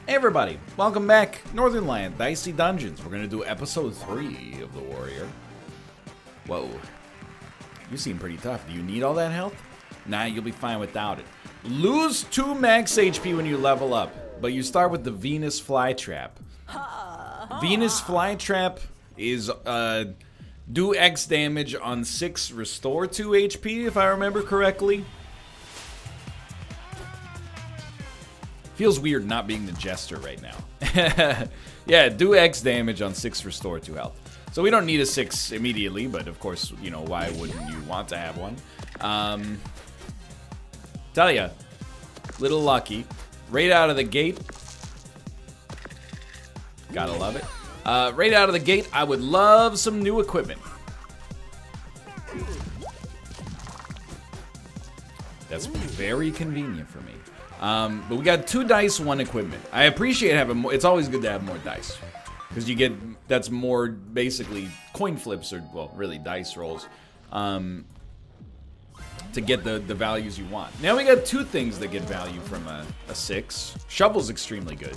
Hey everybody, welcome back. Northernlion, Dicey Dungeons. We're gonna do episode 3 of the Warrior. Whoa. You seem pretty tough. Do you need all that health? Nah, you'll be fine without it. Lose 2 max HP when you level up, but you start with the Venus Flytrap. Venus Flytrap is, do X damage on 6, restore 2 HP, if I remember correctly. Feels weird not being the Jester right now. Yeah, do X damage on 6, restore 2 health. So we don't need a 6 immediately, but of course, you know, why wouldn't you want to have one? Tell ya, little lucky. Right out of the gate. Gotta love it. Right out of the gate, I would love some new equipment. That's very convenient for me. But we got 2 dice, 1 equipment. I appreciate having more. It's always good to have more dice. Because you get, that's more basically coin flips or, well, really dice rolls. To get the values you want. Now we got 2 things that get value from a 6. Shovel's extremely good.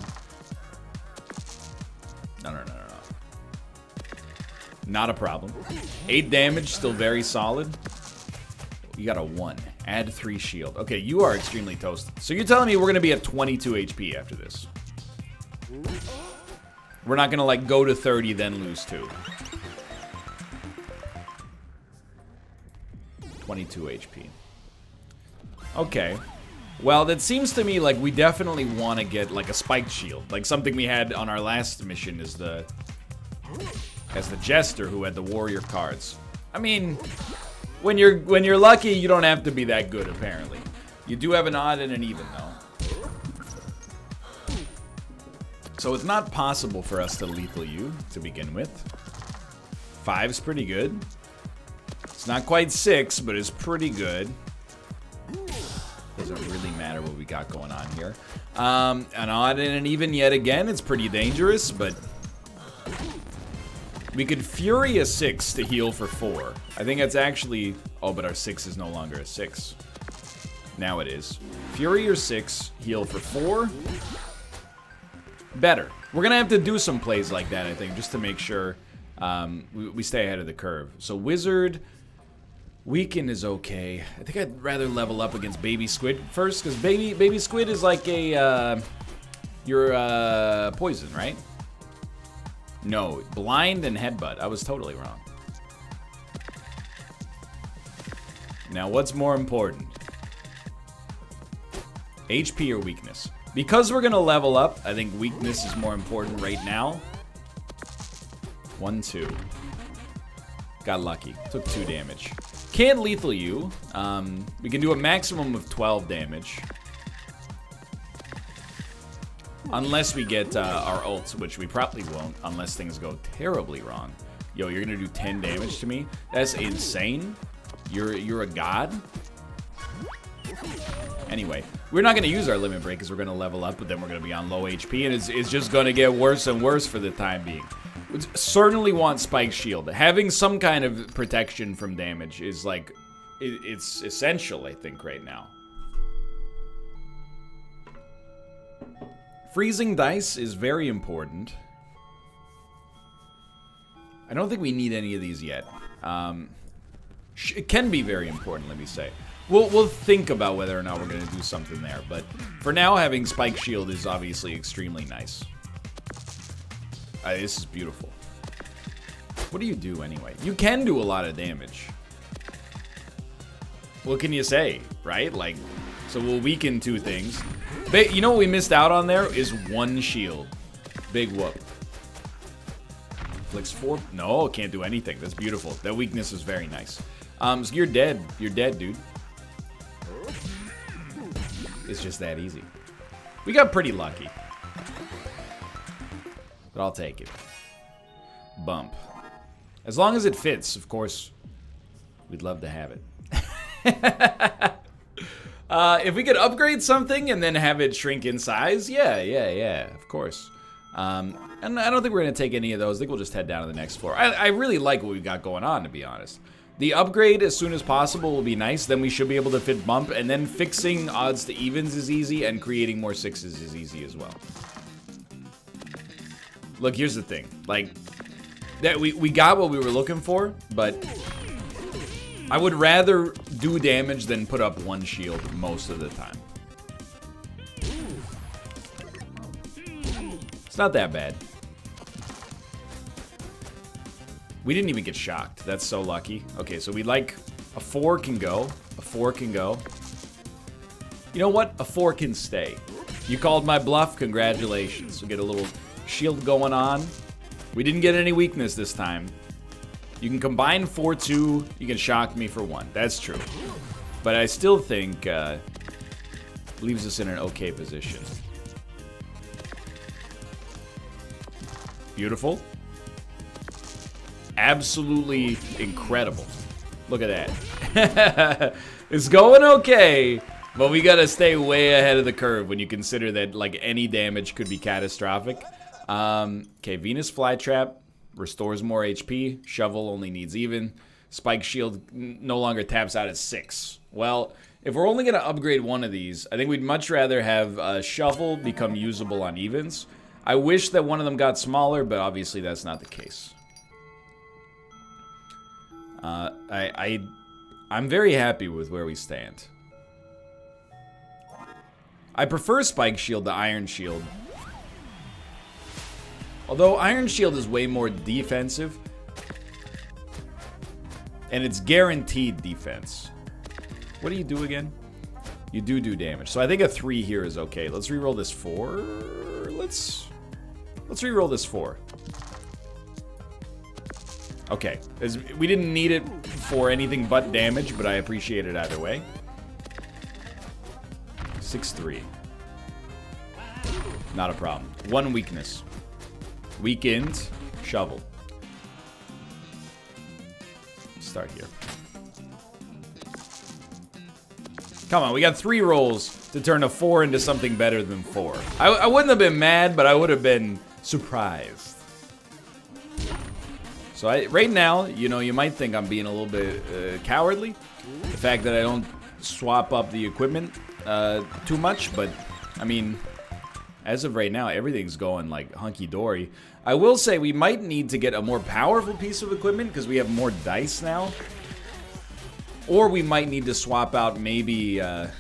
No. Not a problem. 8 damage, still very solid. You got a 1. Add 3 shield. Okay, you are extremely toasted. So you're telling me we're gonna be at 22 HP after this? We're not gonna like go to 30 then lose 2. 22 HP. Okay. Well, that seems to me like we definitely want to get like a spiked shield, like something we had on our last mission as the Jester who had the warrior cards. I mean, when you're lucky, you don't have to be that good apparently. You do have an odd and an even though. So it's not possible for us to lethal you to begin with. 5's pretty good. It's not quite 6, but it's pretty good. Doesn't really matter what we got going on here. An odd and an even yet again. It's pretty dangerous, but we could Fury a 6 to heal for 4. I think that's actually... Oh, but our 6 is no longer a 6. Now it is. Fury or 6, heal for 4. Better. We're going to have to do some plays like that, I think, just to make sure we stay ahead of the curve. So Wizard... Weaken is okay. I think I'd rather level up against Baby Squid first, because Baby Squid is like a, your, poison, right? No, blind and headbutt. I was totally wrong. Now, what's more important? HP or weakness? Because we're gonna level up, I think weakness is more important right now. 1, 2. Got lucky. Took 2 damage. Can't lethal you. We can do a maximum of 12 damage. Unless we get our ult, which we probably won't, unless things go terribly wrong. Yo, you're gonna do 10 damage to me? That's insane. You're a god? Anyway, we're not gonna use our limit break because we're gonna level up, but then we're gonna be on low HP, and it's just gonna get worse and worse for the time being. Would certainly want Spike Shield. Having some kind of protection from damage is like, it's essential, I think, right now. Freezing dice is very important. I don't think we need any of these yet. It can be very important, let me say. We'll think about whether or not we're going to do something there, but for now, having Spike Shield is obviously extremely nice. This is beautiful. What do you do anyway? You can do a lot of damage. What can you say, right? Like, so we'll weaken 2 things. You know what we missed out on there is 1 shield. Big whoop. Flicks 4. No, can't do anything. That's beautiful. That weakness is very nice. So you're dead. You're dead, dude. It's just that easy. We got pretty lucky. But I'll take it. Bump. As long as it fits, of course, we'd love to have it. If we could upgrade something and then have it shrink in size, yeah, of course. And I don't think we're going to take any of those. I think we'll just head down to the next floor. I really like what we've got going on, to be honest. The upgrade as soon as possible will be nice. Then we should be able to fit bump. And then fixing odds to evens is easy. And creating more 6s is easy as well. Look, here's the thing. Like, that we got what we were looking for, but I would rather do damage than put up one shield most of the time. It's not that bad. We didn't even get shocked. That's so lucky. Okay, so we like... A 4 can go. A 4 can go. You know what? A 4 can stay. You called my bluff. Congratulations. We get a little shield going on. We didn't get any weakness this time. You can combine 4-2. You can shock me for 1. That's true. But I still think leaves us in an okay position. Beautiful. Absolutely incredible. Look at that. It's going okay, but we gotta stay way ahead of the curve when you consider that like any damage could be catastrophic. Okay, Venus Flytrap restores more HP. Shovel only needs even. Spike Shield no longer taps out at 6. Well, if we're only gonna upgrade one of these, I think we'd much rather have Shovel become usable on evens. I wish that one of them got smaller, but obviously that's not the case. I'm very happy with where we stand. I prefer Spike Shield to Iron Shield. Although Iron Shield is way more defensive. And it's guaranteed defense. What do you do again? You do damage. So I think a 3 here is okay. Let's reroll this 4. Let's reroll this 4. Okay, we didn't need it for anything but damage, but I appreciate it either way. 6-3. Not a problem. 1 weakness. Weakened. Shovel. Start here. Come on, we got 3 rolls to turn a 4 into something better than 4. I wouldn't have been mad, but I would have been surprised. So right now, you know, you might think I'm being a little bit cowardly. The fact that I don't swap up the equipment too much, but I mean, as of right now, everything's going like hunky-dory. I will say we might need to get a more powerful piece of equipment because we have more dice now. Or we might need to swap out maybe... Can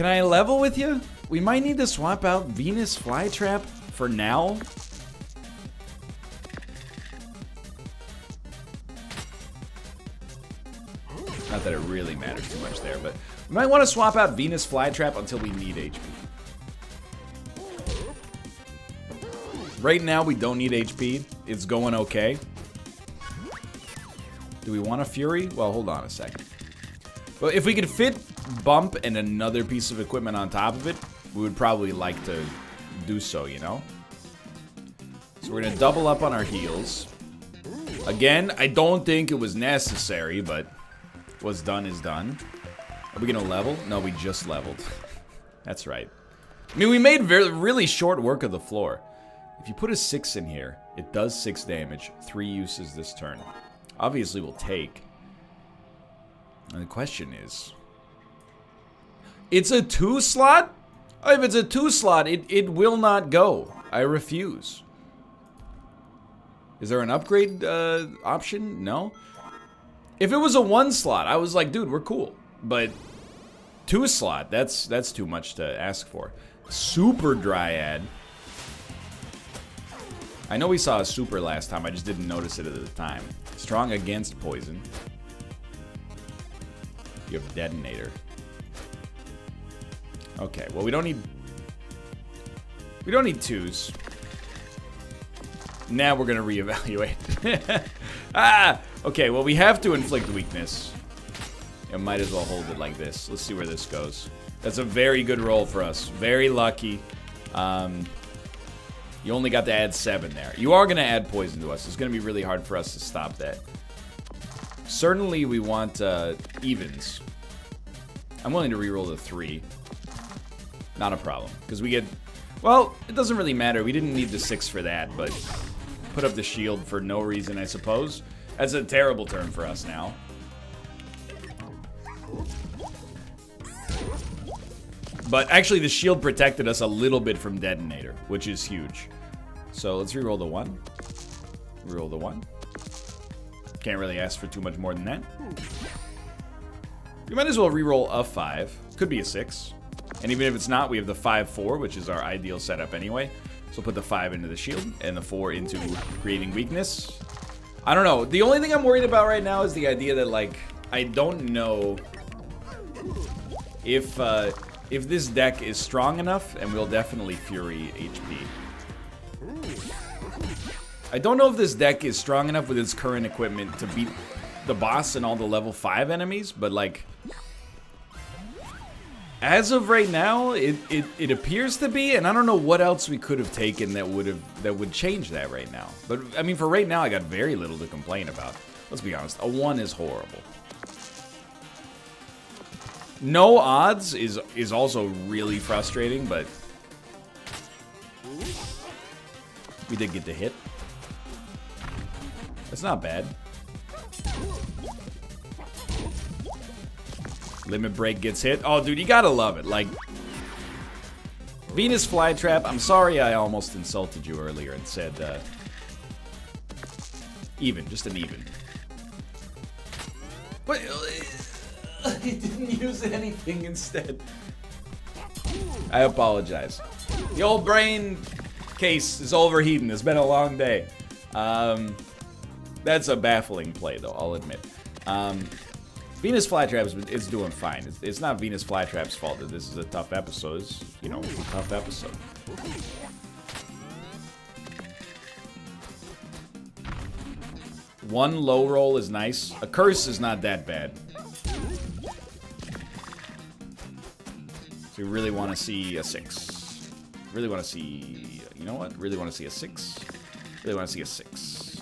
I level with you? We might need to swap out Venus Flytrap for now. Not that it really matters too much there, but we might want to swap out Venus Flytrap until we need HP. Right now, we don't need HP. It's going okay. Do we want a Fury? Well, hold on a second. Well, if we could fit Bump and another piece of equipment on top of it, we would probably like to do so, you know? So we're going to double up on our heals. Again, I don't think it was necessary, but what's done is done. Are we going to level? No, we just leveled. That's right. I mean, we made really short work of the floor. If you put a 6 in here, it does 6 damage. 3 uses this turn. Obviously, we'll take. And the question is... It's a 2 slot? If it's a 2 slot, it will not go. I refuse. Is there an upgrade option? No. If it was a 1 slot, I was like, dude, we're cool. But 2 slot, that's too much to ask for. Super Dryad. I know we saw a super last time, I just didn't notice it at the time. Strong against poison. You have Detonator. Okay, well we don't need 2s. Now we're gonna reevaluate. Okay, well we have to inflict weakness. And might as well hold it like this. Let's see where this goes. That's a very good roll for us. Very lucky. You only got to add 7 there. You are gonna add poison to us. It's gonna be really hard for us to stop that. Certainly we want evens. I'm willing to reroll the 3. Not a problem. Because we get... Well, it doesn't really matter. We didn't need the 6 for that, but... Put up the shield for no reason, I suppose. That's a terrible turn for us now. But actually, the shield protected us a little bit from detonator, which is huge. So let's reroll the 1. Reroll the 1. Can't really ask for too much more than that. We might as well reroll a 5. Could be a 6. And even if it's not, we have the 5-4, which is our ideal setup anyway. So put the 5 into the shield and the 4 into creating weakness. I don't know. The only thing I'm worried about right now is the idea that, like, I don't know if this deck is strong enough, and we'll definitely Fury HP. I don't know if this deck is strong enough with its current equipment to beat the boss and all the level 5 enemies, but like, as of right now, it appears to be, and I don't know what else we could have taken that would change that right now. But I mean, for right now, I got very little to complain about. Let's be honest, a 1 is horrible. No odds is also really frustrating, but we did get the hit. That's not bad. Limit Break gets hit. Oh, dude, you gotta love it. Like, Venus Flytrap, I'm sorry I almost insulted you earlier and said, even, just an even. But he didn't use anything instead. I apologize. The old brain case is overheating. It's been a long day. That's a baffling play, though, I'll admit. Venus Flytrap is doing fine. It's not Venus Flytrap's fault that this is a tough episode. It's, you know, a tough episode. One low roll is nice. A curse is not that bad. So we really want to see a 6. Really want to see... You know what? Really want to see a 6. Really want to see a 6.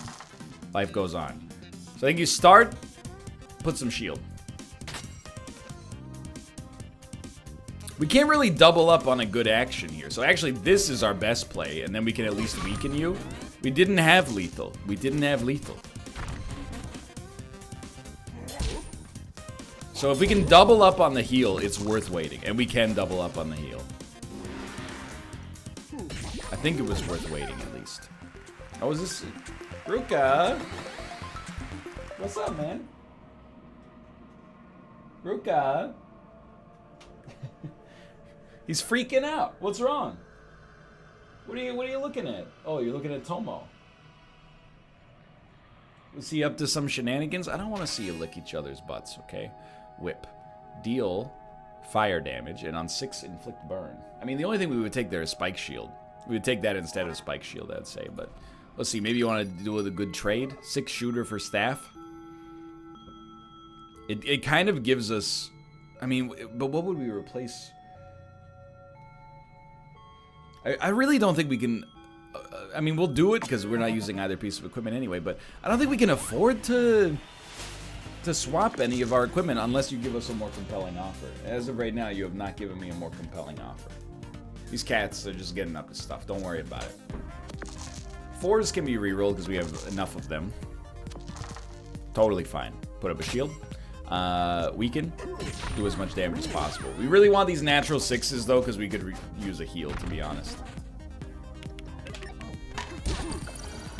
Life goes on. So I think you start, put some shield. We can't really double up on a good action here. So actually, this is our best play, and then we can at least weaken you. We didn't have lethal. We didn't have lethal. So if we can double up on the heal, it's worth waiting. And we can double up on the heal. I think it was worth waiting, at least. Oh, is this... Ruka? What's up, man? Ruka? He's freaking out. What's wrong? What are you looking at? Oh, you're looking at Tomo. Was he up to some shenanigans? I don't want to see you lick each other's butts, okay? Whip. Deal fire damage, and on 6, inflict burn. I mean, the only thing we would take there is Spike Shield. We would take that instead of Spike Shield, I'd say, but... Let's see, maybe you want to do a good trade. 6 shooter for staff. It kind of gives us... I mean, but what would we replace? I really don't think we can... I mean, we'll do it because we're not using either piece of equipment anyway, but I don't think we can afford to swap any of our equipment unless you give us a more compelling offer. As of right now, you have not given me a more compelling offer. These cats are just getting up to stuff. Don't worry about it. 4s can be rerolled because we have enough of them. Totally fine. Put up a shield. Weaken. Do as much damage as possible. We really want these natural 6s, though, because we could use a heal, to be honest.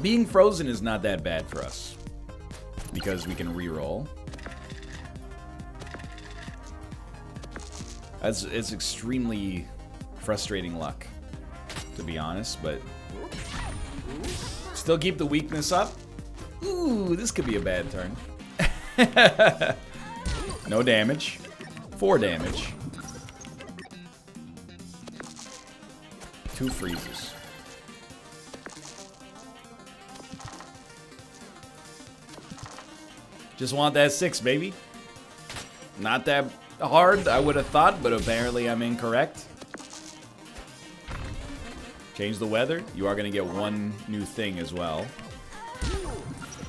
Being frozen is not that bad for us. Because we can reroll. It's extremely frustrating luck, to be honest, but... Still keep the weakness up. Ooh, this could be a bad turn. No damage. 4 damage. 2 freezes. Just want that 6, baby. Not that hard, I would have thought, but apparently I'm incorrect. Change the weather. You are going to get 1 new thing as well.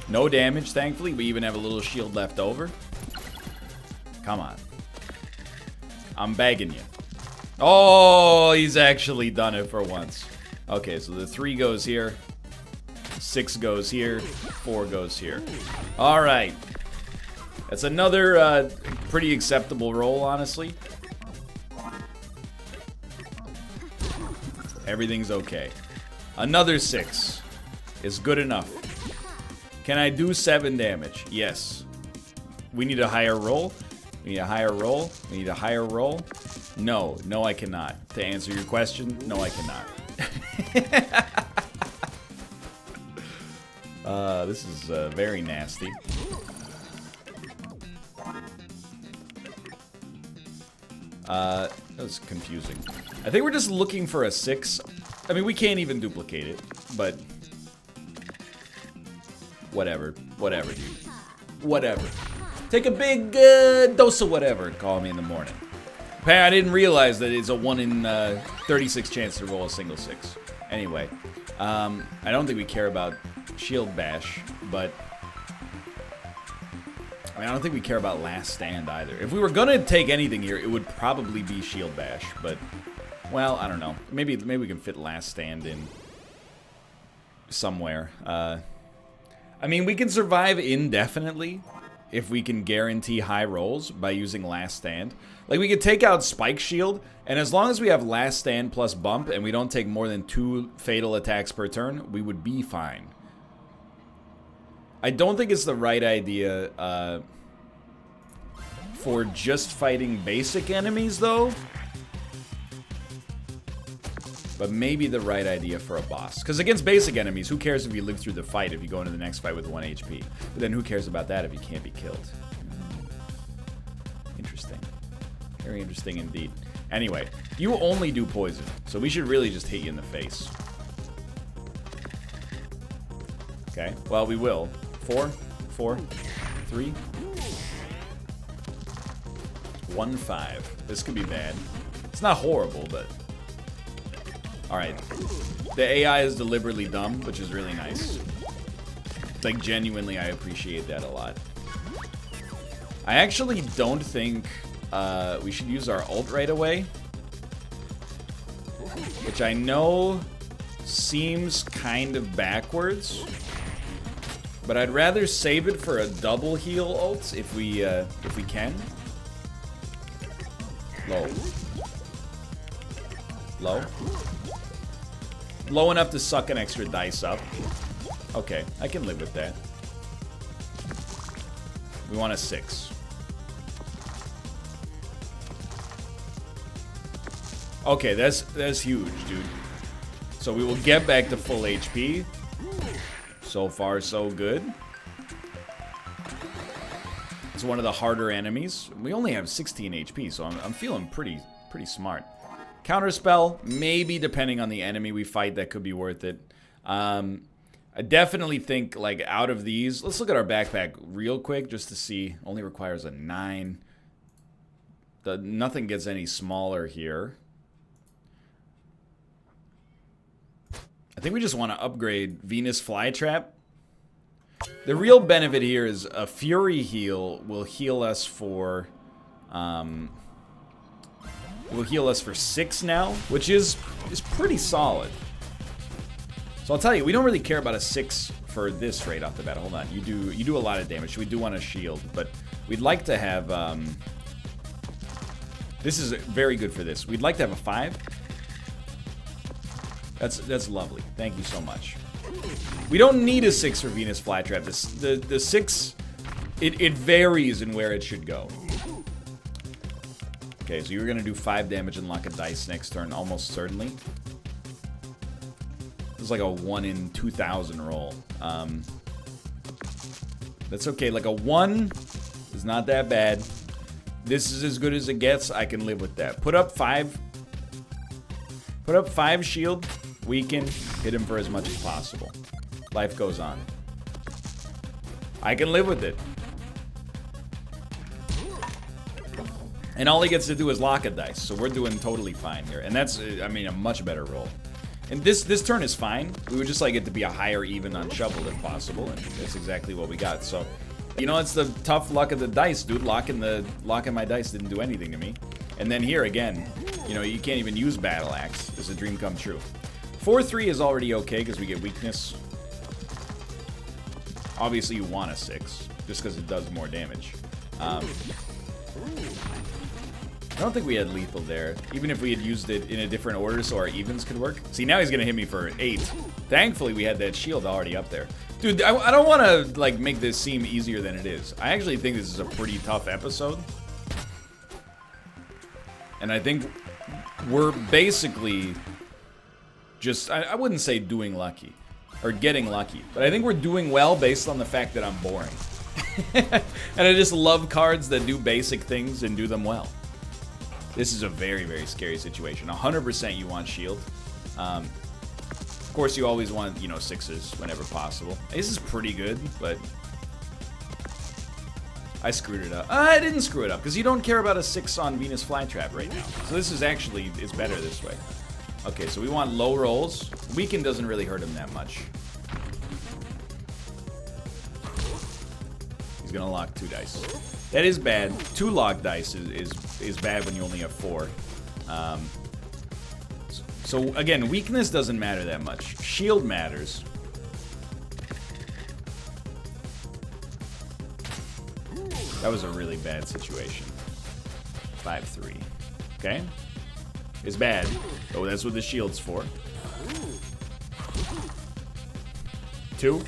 No damage, thankfully. We even have a little shield left over. Come on. I'm begging you. Oh, he's actually done it for once. Okay, so the 3 goes here. 6 goes here. 4 goes here. All right. That's another pretty acceptable roll, honestly. Everything's okay. Another 6 is good enough. Can I do 7 damage? Yes. We need a higher roll. We need a higher roll. We need a higher roll. No. No, I cannot. To answer your question, no, I cannot. This is very nasty. That was confusing. I think we're just looking for a 6. I mean, we can't even duplicate it, but whatever. Whatever, dude. Whatever. Take a big dose of whatever and call me in the morning. I didn't realize that it's a 1 in 36 chance to roll a single 6. Anyway, I don't think we care about Shield Bash, but I mean, I don't think we care about Last Stand either. If we were gonna take anything here, it would probably be Shield Bash, but well, I don't know. Maybe we can fit Last Stand in somewhere. I mean, we can survive indefinitely if we can guarantee high rolls by using Last Stand. Like, we could take out Spike Shield, and as long as we have Last Stand plus Bump and we don't take more than 2 fatal attacks per turn, we would be fine. I don't think it's the right idea for just fighting basic enemies, though. But maybe the right idea for a boss. Because against basic enemies, who cares if you live through the fight if you go into the next fight with 1 HP? But then who cares about that if you can't be killed? Interesting. Very interesting indeed. Anyway, you only do poison, so we should really just hit you in the face. Okay, well, we will. 4, 4, 3, 1, 5. This could be bad. It's not horrible, but... Alright. The AI is deliberately dumb, which is really nice. Like, genuinely, I appreciate that a lot. I actually don't think we should use our ult right away. Which I know seems kind of backwards. But I'd rather save it for a double heal ult if we can. Low. Low. Low enough to suck an extra dice up. Okay, I can live with that. We want a 6. Okay, that's huge, dude. So we will get back to full HP. So far, so good. It's one of the harder enemies. We only have 16 HP, so I'm feeling pretty smart. Counterspell, maybe depending on the enemy we fight, that could be worth it. I definitely think, like, out of these, let's look at our backpack real quick just to see. Only requires a 9. Nothing gets any smaller here. I think we just want to upgrade Venus Flytrap. The real benefit here is a Fury heal will heal us for... will heal us for 6 now, which is pretty solid. So I'll tell you, we don't really care about a 6 for this right off the bat. Hold on, you do a lot of damage. So we do want a shield, but we'd like to have this is very good for this. We'd like to have a 5. That's lovely. Thank you so much. We don't need a 6 for Venus Flytrap. The 6 it varies in where it should go. Okay, so you're gonna do 5 damage and lock a dice next turn, almost certainly. It's like a 1 in 2,000 roll. That's okay. Like a 1 is not that bad. This is as good as it gets. I can live with that. Put up 5. Put up 5 shield. Weaken. Hit him for as much as possible. Life goes on. I can live with it. And all he gets to do is lock a dice, so we're doing totally fine here. And that's, I mean, a much better roll. And this turn is fine. We would just like it to be a higher even on shovel if possible, and that's exactly what we got. So, you know, it's the tough luck of the dice, dude. Locking my dice didn't do anything to me. And then here again, you know, you can't even use Battle Axe. It's a dream come true. 4-3 is already okay because we get weakness. Obviously, you want a 6 just because it does more damage. don't think we had lethal there. Even if we had used it in a different order so our evens could work. See, now he's gonna hit me for 8. Thankfully, we had that shield already up there. Dude, I don't want to, like, make this seem easier than it is. I actually think this is a pretty tough episode. And I think we're basically just, I wouldn't say doing lucky. Or getting lucky. But I think we're doing well based on the fact that I'm boring. And I just love cards that do basic things and do them well. This is a very, very scary situation. 100% you want shield. Of course, you always want, you know, 6s whenever possible. This is pretty good, but I screwed it up. I didn't screw it up, because you don't care about a 6 on Venus Flytrap right now. So this is actually, it's better this way. Okay, so we want low rolls. Weaken doesn't really hurt him that much. He's gonna lock 2 dice. That is bad. 2 locked dice is bad when you only have 4. So again, weakness doesn't matter that much. Shield matters. That was a really bad situation. 5-3. Okay. It's bad. Oh, that's what the shield's for. 2.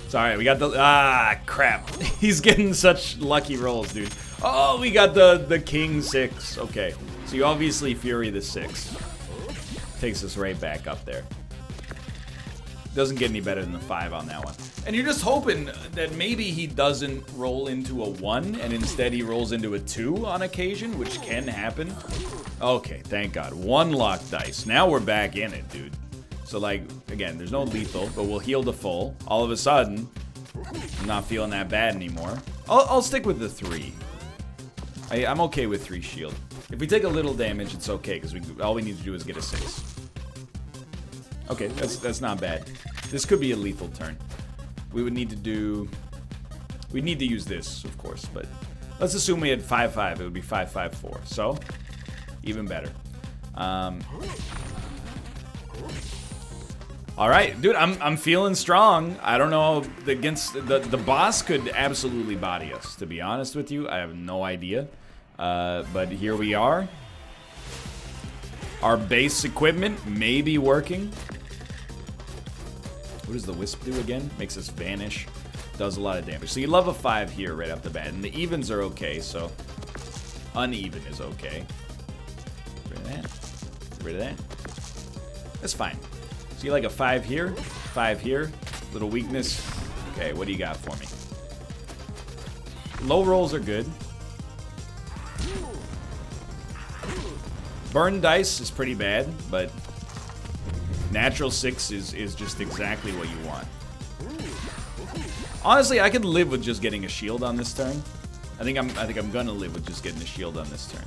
Sorry, we got the... Ah, crap. He's getting such lucky rolls, dude. Oh, we got the king 6. Okay. So you obviously Fury the 6. Takes us right back up there. Doesn't get any better than the 5 on that one. And you're just hoping that maybe he doesn't roll into a 1 and instead he rolls into a 2 on occasion, which can happen. Okay, thank God. 1 locked dice. Now we're back in it, dude. So, like, again, there's no lethal, but we'll heal to full. All of a sudden, I'm not feeling that bad anymore. I'll stick with the 3. I'm okay with 3 shield. If we take a little damage, it's okay, because all we need to do is get a 6. Okay, that's not bad. This could be a lethal turn. We would need to do... We'd need to use this, of course, but... Let's assume we had 5-5. It would be 5-5-4. So, even better. Alright, dude, I'm feeling strong. I don't know, against... The boss could absolutely body us, to be honest with you. I have no idea. But here we are. Our base equipment may be working. What does the Wisp do again? Makes us vanish. Does a lot of damage. So you love a 5 here right off the bat. And the evens are okay, so... Uneven is okay. Get rid of that. Get rid of that. That's fine. So you like a 5 here, 5 here. Little weakness. Okay, what do you got for me? Low rolls are good. Burn dice is pretty bad, but natural 6 is just exactly what you want. Honestly, I could live with just getting a shield on this turn. I think I'm gonna live with just getting a shield on this turn.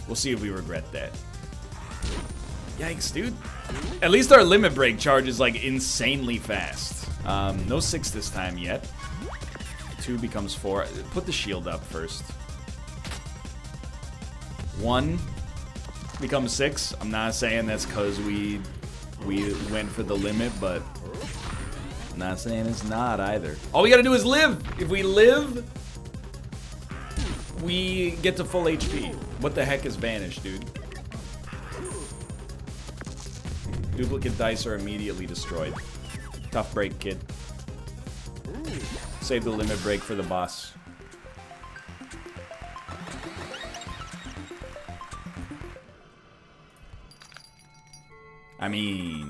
We'll see if we regret that. Yikes, dude. At least our limit break charge is like insanely fast. No 6 this time yet. 2 becomes 4. Put the shield up first. 1 becomes 6. I'm not saying that's because we went for the limit, but I'm not saying it's not either. All we gotta do is live. If we live, we get to full HP. What the heck is Vanish, dude? Duplicate dice are immediately destroyed. Tough break, kid. Save the limit break for the boss. I mean...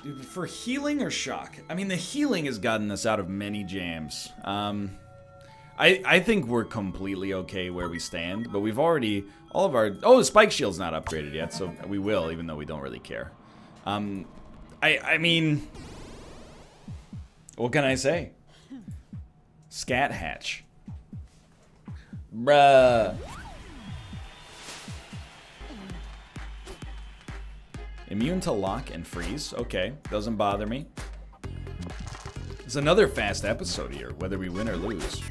Dude, for healing or shock? I mean, the healing has gotten us out of many jams. I think we're completely okay where we stand, but we've already... All of our... Oh, the Spike Shield's not upgraded yet, so we will, even though we don't really care. I mean... What can I say? Scat Hatch. Bruh. Immune to lock and freeze. Okay, doesn't bother me. It's another fast episode here, whether we win or lose.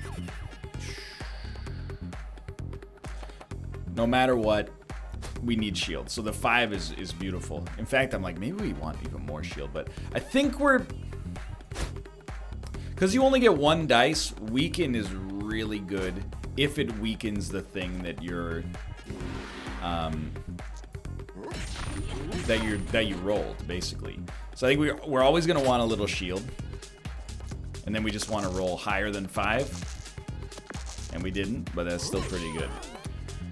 No matter what, we need shield. So the 5 is beautiful. In fact, I'm like, maybe we want even more shield, but I think we're... Because you only get 1 dice, Weaken is really good if it weakens the thing that you're that you rolled, basically. So I think we're always gonna want a little shield, and then we just want to roll higher than 5, and we didn't, but that's still pretty good.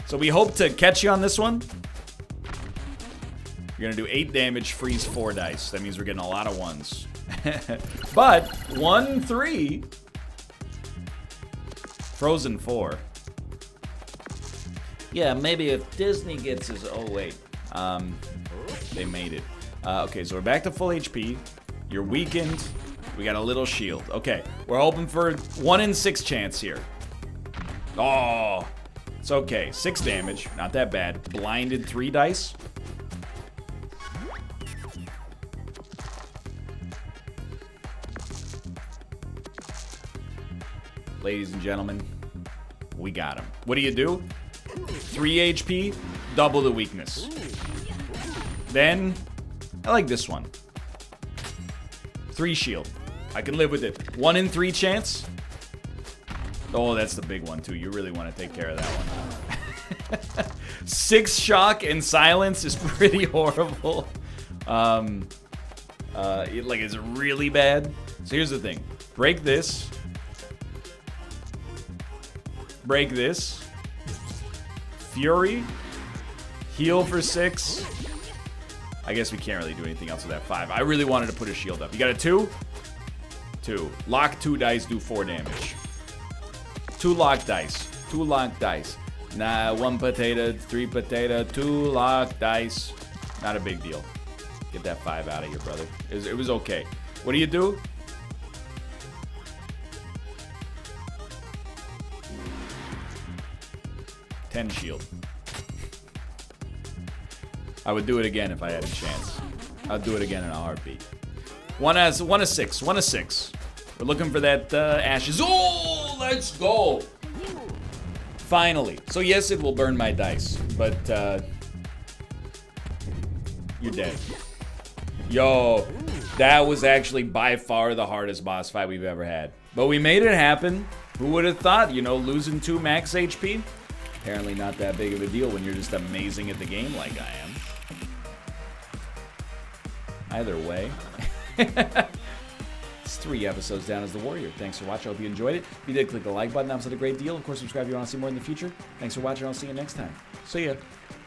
So we hope to catch you on this one. You're gonna do 8 damage, freeze 4 dice. That means we're getting a lot of 1s. But 1, 3, frozen 4. Yeah, maybe if Disney gets his. Oh wait, they made it. Okay, so we're back to full HP. You're weakened. We got a little shield. Okay, we're hoping for 1 in 6 chance here. Oh, it's okay. 6 damage, not that bad. Blinded 3 dice. Ladies and gentlemen, we got him. What do? 3 HP, double the weakness. Then, I like this one. 3 shield. I can live with it. 1 in 3 chance. Oh, that's the big one too. You really want to take care of that one. 6 shock and silence is pretty horrible. Like, is it really bad? So here's the thing. Break this. Break this. Fury. Heal for 6. I guess we can't really do anything else with that 5. I really wanted to put a shield up. You got a 2? 2. Lock 2 dice, do 4 damage. 2 lock dice. 2 lock dice. Nah, 1 potato, 3 potato, 2 lock dice. Not a big deal. Get that 5 out of here, brother. It was okay. What do? 10 shield. I would do it again if I had a chance. I'd do it again in a heartbeat. 1 of 6. 1 of 6. We're looking for that ashes. Oh, let's go. Finally. So yes, it will burn my dice, but you're dead. Yo, that was actually by far the hardest boss fight we've ever had. But we made it happen. Who would have thought, you know, losing 2 max HP? Apparently not that big of a deal when you're just amazing at the game like I am. Either way. It's 3 episodes down as the Warrior. Thanks for watching. I hope you enjoyed it. If you did, click the like button. That was a great deal. Of course, subscribe if you want to see more in the future. Thanks for watching. I'll see you next time. See ya.